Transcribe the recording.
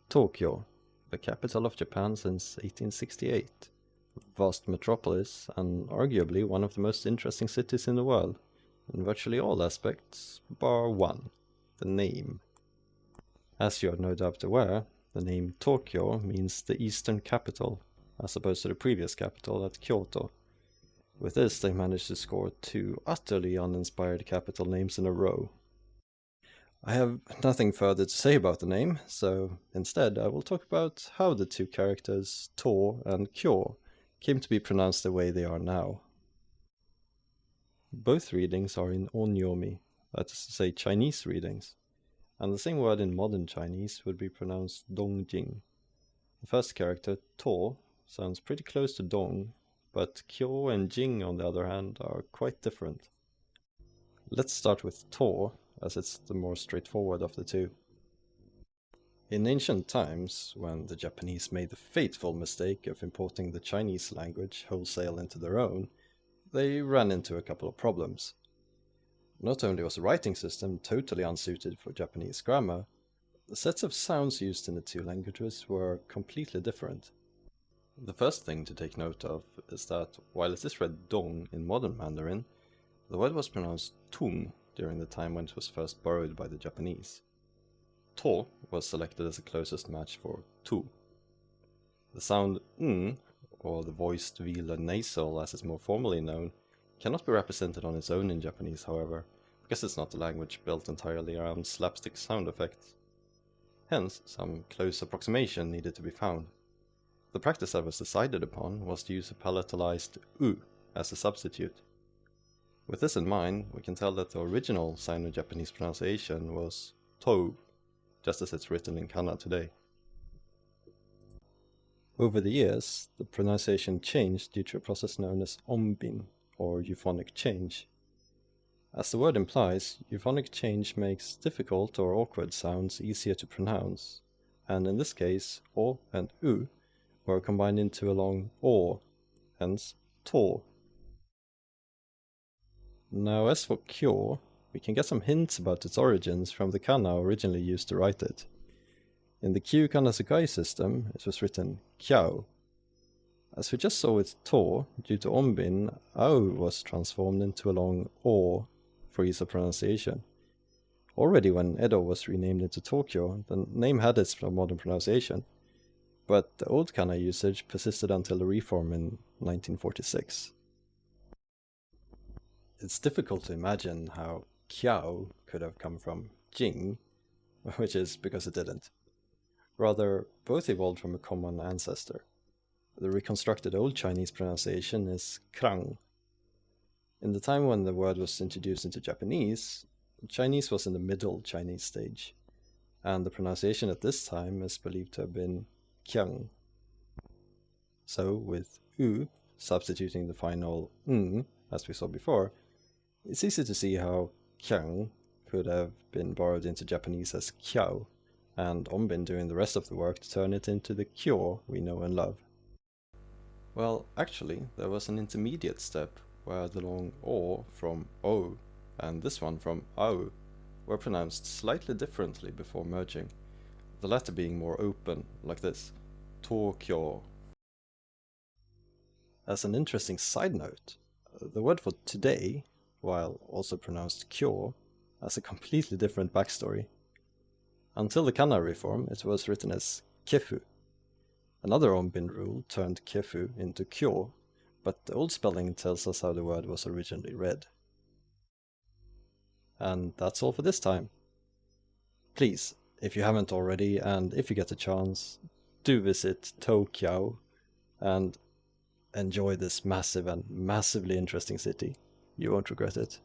Tokyo, the capital of Japan since 1868. Vast metropolis and arguably one of the most interesting cities in the world, in virtually all aspects, bar one, the name. As you are no doubt aware, the name Tokyo means the eastern capital, as opposed to the previous capital at Kyoto. With this, they managed to score two utterly uninspired capital names in a row. I have nothing further to say about the name, so instead I will talk about how the two characters To and Kyo came to be pronounced the way they are now. Both readings are in Onyomi, that is to say Chinese readings, and the same word in modern Chinese would be pronounced Dongjing. The first character, To, sounds pretty close to Dong, but Kyo and Jing on the other hand are quite different. Let's start with To, as it's the more straightforward of the two. In ancient times, when the Japanese made the fateful mistake of importing the Chinese language wholesale into their own, they ran into a couple of problems. Not only was the writing system totally unsuited for Japanese grammar, the sets of sounds used in the two languages were completely different. The first thing to take note of is that while it is read Dong in modern Mandarin, the word was pronounced Tung during the time when it was first borrowed by the Japanese. To was selected as the closest match for Tu. The sound ng, or the voiced velar nasal as it's more formally known, cannot be represented on its own in Japanese, however, because it's not a language built entirely around slapstick sound effects. Hence, some close approximation needed to be found. The practice that was decided upon was to use a palatalized U as a substitute. With this in mind, we can tell that the original Sino-Japanese pronunciation was Tou, just as it's written in Kana today. Over the years, the pronunciation changed due to a process known as onbin, or euphonic change. As the word implies, euphonic change makes difficult or awkward sounds easier to pronounce, and in this case, O and U were combined into a long O, hence To. Now as for Kyo, we can get some hints about its origins from the kana originally used to write it. In the Kyu Kanazukai system, it was written Kyao. As we just saw with To, due to onbin, Ao was transformed into a long O for ease of pronunciation. Already when Edo was renamed into Tokyo, the name had its modern pronunciation, but the old kana usage persisted until the reform in 1946. It's difficult to imagine how Kiao could have come from Jing, which is because it didn't. Rather, both evolved from a common ancestor. The reconstructed Old Chinese pronunciation is Krang. In the time when the word was introduced into Japanese, Chinese was in the Middle Chinese stage, and the pronunciation at this time is believed to have been Kiang. So, with U substituting the final ng, as we saw before, it's easy to see how Kiang could have been borrowed into Japanese as Kiao, and onbin doing the rest of the work to turn it into the Kyo we know and love. Well, actually, there was an intermediate step where the long O from O and this one from Ao were pronounced slightly differently before merging, the latter being more open, like this, Tokyo. As an interesting side note, the word for today, while also pronounced Kyo, has a completely different backstory. Until the kana reform, it was written as Kefu. Another onbin rule turned Kefu into Kyo, but the old spelling tells us how the word was originally read. And that's all for this time. Please, if you haven't already, and if you get a chance, do visit Tokyo and enjoy this massive and massively interesting city. You won't regret it.